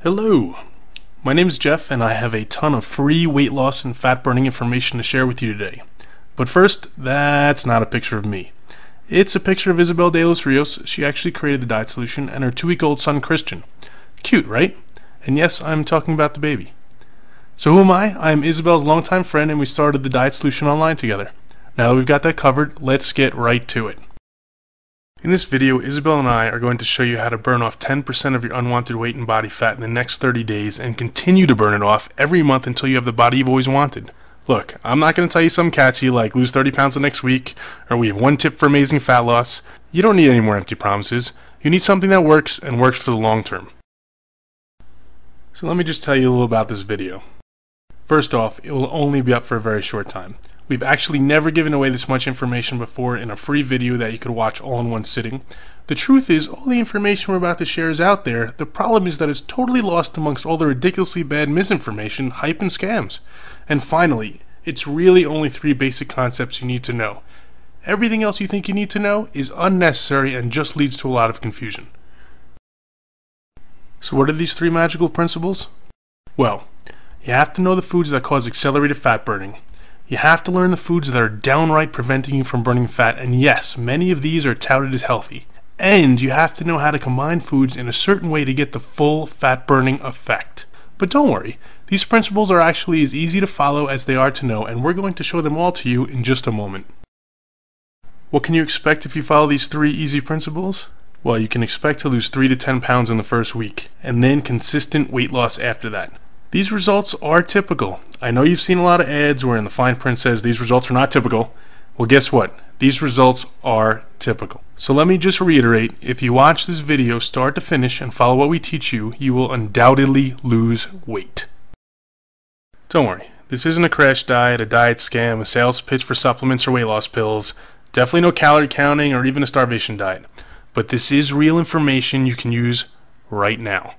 Hello, my name is Jeff and I have a ton of free weight loss and fat burning information to share with you today. But first, that's not a picture of me. It's a picture of Isabel de los Rios. She actually created the diet solution, and her 2-week-old son Christian. Cute, right? And yes, I'm talking about the baby. So who am I? I'm Isabel's longtime friend and we started the diet solution online together. Now that we've got that covered, let's get right to it. In this video, Isabel and I are going to show you how to burn off 10% of your unwanted weight and body fat in the next 30 days and continue to burn it off every month until you have the body you've always wanted. Look, I'm not going to tell you some catchy like lose 30 pounds the next week, or we have one tip for amazing fat loss. You don't need any more empty promises. You need something that works and works for the long term. So let me just tell you a little about this video. First off, it will only be up for a very short time. We've actually never given away this much information before in a free video that you could watch all in one sitting. The truth is, all the information we're about to share is out there. The problem is that it's totally lost amongst all the ridiculously bad misinformation, hype, and scams. And finally, it's really only 3 basic concepts you need to know. Everything else you think you need to know is unnecessary and just leads to a lot of confusion. So what are these 3 magical principles? Well, you have to know the foods that cause accelerated fat burning. You have to learn the foods that are downright preventing you from burning fat, and yes, many of these are touted as healthy. And you have to know how to combine foods in a certain way to get the full fat burning effect. But don't worry, these principles are actually as easy to follow as they are to know, and we're going to show them all to you in just a moment. What can you expect if you follow these 3 easy principles? Well, you can expect to lose 3 to 10 pounds in the first week, and then consistent weight loss after that. These results are typical. I know you've seen a lot of ads where in the fine print says these results are not typical. Well, guess what? These results are typical. So let me just reiterate, if you watch this video start to finish and follow what we teach you, you will undoubtedly lose weight. Don't worry, this isn't a crash diet, a diet scam, a sales pitch for supplements or weight loss pills, definitely no calorie counting or even a starvation diet. But this is real information you can use right now.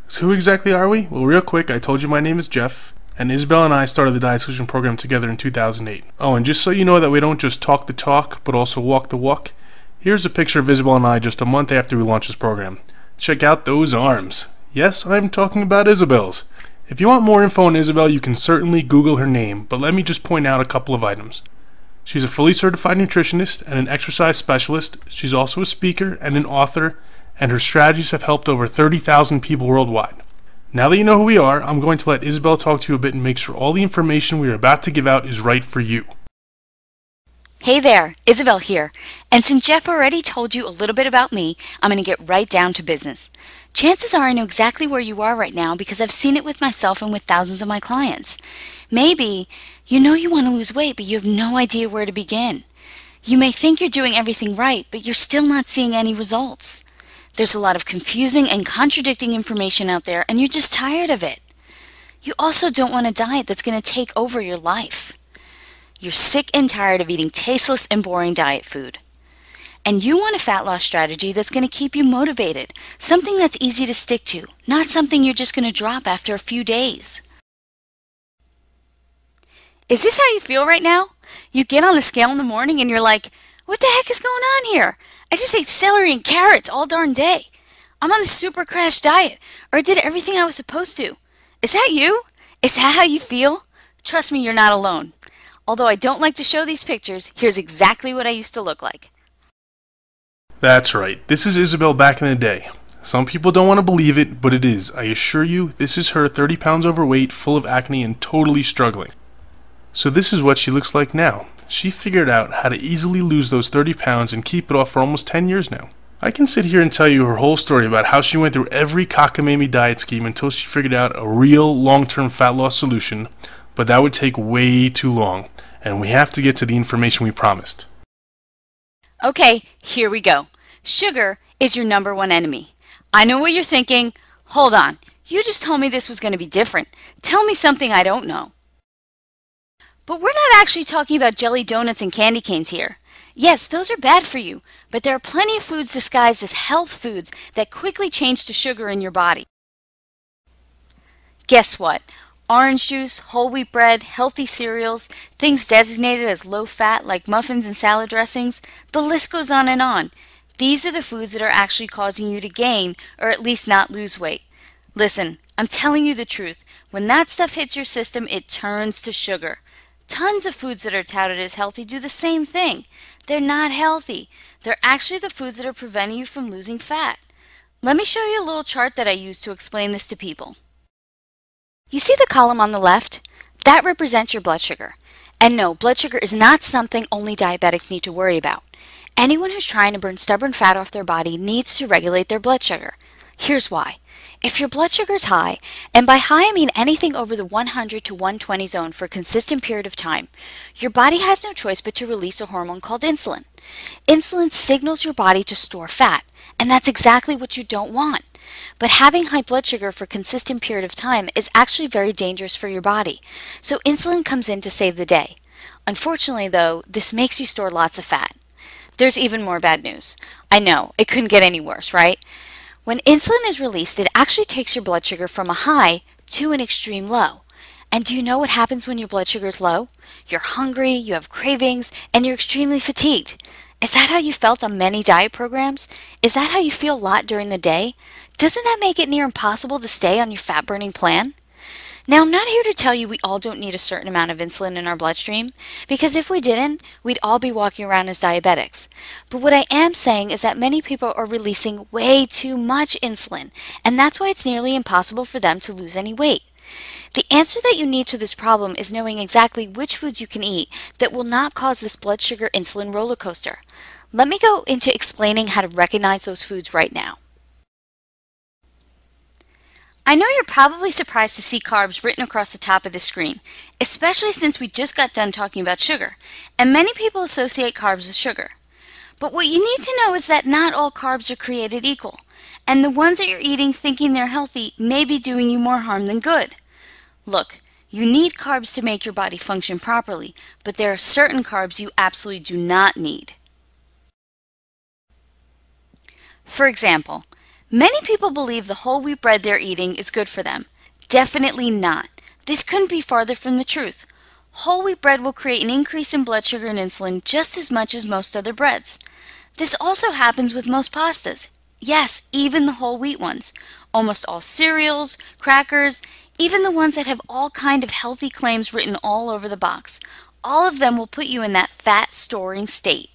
So who exactly are we? Well, real quick, I told you my name is Jeff, and Isabel and I started the Diet Solution program together in 2008. Oh, and just so you know that we don't just talk the talk, but also walk the walk, here's a picture of Isabel and I just a month after we launched this program. Check out those arms. Yes, I'm talking about Isabel's. If you want more info on Isabel, you can certainly Google her name, but let me just point out a couple of items. She's a fully certified nutritionist and an exercise specialist. She's also a speaker and an author, and her strategies have helped over 30,000 people worldwide. Now that you know who we are, I'm going to let Isabel talk to you a bit and make sure all the information we are about to give out is right for you. Hey there, Isabel here. And since Jeff already told you a little bit about me, I'm going to get right down to business. Chances are I know exactly where you are right now because I've seen it with myself and with thousands of my clients. Maybe you know you want to lose weight, but you have no idea where to begin. You may think you're doing everything right, but you're still not seeing any results. There's a lot of confusing and contradicting information out there, and you're just tired of it. You also don't want a diet that's going to take over your life. You're sick and tired of eating tasteless and boring diet food. And you want a fat loss strategy that's going to keep you motivated, something that's easy to stick to, not something you're just going to drop after a few days. Is this how you feel right now? You get on the scale in the morning and you're like, what the heck is going on here? I just ate celery and carrots all darn day. I'm on the super crash diet, or I did everything I was supposed to. Is that you? Is that how you feel? Trust me, you're not alone. Although I don't like to show these pictures, here's exactly what I used to look like. That's right, this is Isabel back in the day. Some people don't want to believe it, but it is. I assure you, this is her 30 pounds overweight, full of acne, and totally struggling. So this is what she looks like now. She figured out how to easily lose those 30 pounds and keep it off for almost 10 years now. I can sit here and tell you her whole story about how she went through every cockamamie diet scheme until she figured out a real long-term fat loss solution, but that would take way too long, and we have to get to the information we promised. Okay, here we go. Sugar is your #1 enemy. I know what you're thinking. Hold on, you just told me this was going to be different. Tell me something I don't know. But we're not actually talking about jelly donuts and candy canes here. Yes, those are bad for you, but there are plenty of foods disguised as health foods that quickly change to sugar in your body. Guess what? Orange juice, whole wheat bread, healthy cereals, things designated as low fat like muffins and salad dressings, the list goes on and on. These are the foods that are actually causing you to gain, or at least not lose weight. Listen, I'm telling you the truth. When that stuff hits your system, it turns to sugar. Tons of foods that are touted as healthy do the same thing. They're not healthy. They're actually the foods that are preventing you from losing fat. Let me show you a little chart that I use to explain this to people. You see the column on the left? That represents your blood sugar. And no, blood sugar is not something only diabetics need to worry about. Anyone who's trying to burn stubborn fat off their body needs to regulate their blood sugar. Here's why. If your blood sugar is high, and by high I mean anything over the 100 to 120 zone for a consistent period of time, your body has no choice but to release a hormone called insulin. Insulin signals your body to store fat, and that's exactly what you don't want. But having high blood sugar for a consistent period of time is actually very dangerous for your body, so insulin comes in to save the day. Unfortunately though, this makes you store lots of fat. There's even more bad news. I know, it couldn't get any worse, right? When insulin is released, it actually takes your blood sugar from a high to an extreme low. And do you know what happens when your blood sugar is low? You're hungry, you have cravings, and you're extremely fatigued. Is that how you felt on many diet programs? Is that how you feel a lot during the day? Doesn't that make it near impossible to stay on your fat-burning plan? Now, I'm not here to tell you we all don't need a certain amount of insulin in our bloodstream, because if we didn't, we'd all be walking around as diabetics. But what I am saying is that many people are releasing way too much insulin, and that's why it's nearly impossible for them to lose any weight. The answer that you need to this problem is knowing exactly which foods you can eat that will not cause this blood sugar insulin roller coaster. Let me go into explaining how to recognize those foods right now. I know you're probably surprised to see carbs written across the top of the screen, especially since we just got done talking about sugar, and many people associate carbs with sugar. But what you need to know is that not all carbs are created equal, and the ones that you're eating thinking they're healthy may be doing you more harm than good. Look, you need carbs to make your body function properly, but there are certain carbs you absolutely do not need. For example, many people believe the whole wheat bread they're eating is good for them. Definitely not. This couldn't be farther from the truth. Whole wheat bread will create an increase in blood sugar and insulin just as much as most other breads. This also happens with most pastas. Yes, even the whole wheat ones. Almost all cereals, crackers, even the ones that have all kind of healthy claims written all over the box. All of them will put you in that fat storing state.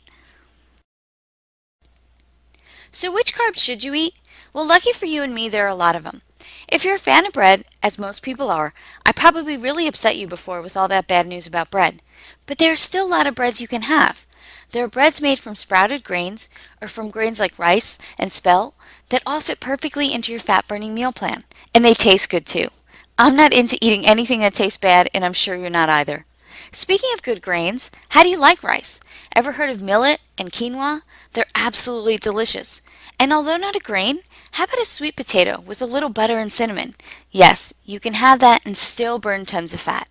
So which carbs should you eat? Well, lucky for you and me, there are a lot of them. If you're a fan of bread, as most people are, I probably really upset you before with all that bad news about bread. But there are still a lot of breads you can have. There are breads made from sprouted grains, or from grains like rice and spelt, that all fit perfectly into your fat-burning meal plan. And they taste good too. I'm not into eating anything that tastes bad, and I'm sure you're not either. Speaking of good grains, how do you like rice? Ever heard of millet and quinoa? They're absolutely delicious. And although not a grain, how about a sweet potato with a little butter and cinnamon? Yes, you can have that and still burn tons of fat.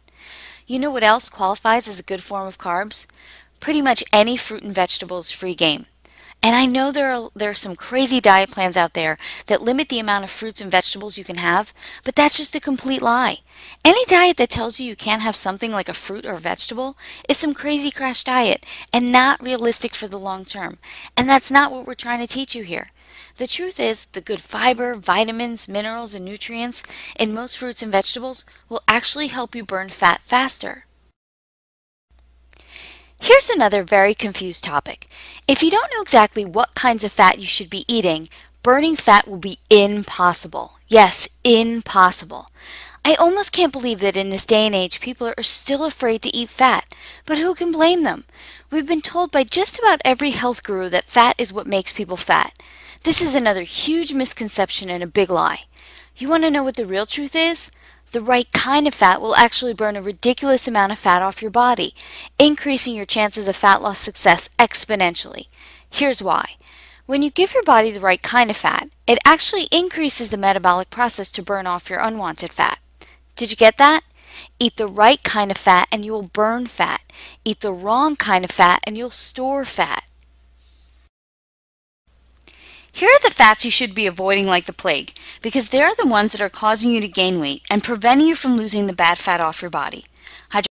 You know what else qualifies as a good form of carbs? Pretty much any fruit and vegetable is free game. And I know there are some crazy diet plans out there that limit the amount of fruits and vegetables you can have, but that's just a complete lie. Any diet that tells you can't have something like a fruit or a vegetable is some crazy crash diet and not realistic for the long term. And that's not what we're trying to teach you here. The truth is, the good fiber, vitamins, minerals, and nutrients in most fruits and vegetables will actually help you burn fat faster. Here's another very confused topic. If you don't know exactly what kinds of fat you should be eating, burning fat will be impossible. Yes, impossible. I almost can't believe that in this day and age people are still afraid to eat fat, but who can blame them? We've been told by just about every health guru that fat is what makes people fat. This is another huge misconception and a big lie. You want to know what the real truth is? The right kind of fat will actually burn a ridiculous amount of fat off your body, increasing your chances of fat loss success exponentially. Here's why. When you give your body the right kind of fat, it actually increases the metabolic process to burn off your unwanted fat. Did you get that? Eat the right kind of fat and you will burn fat. Eat the wrong kind of fat and you'll store fat. Here are the fats you should be avoiding like the plague, because they're the ones that are causing you to gain weight and preventing you from losing the bad fat off your body.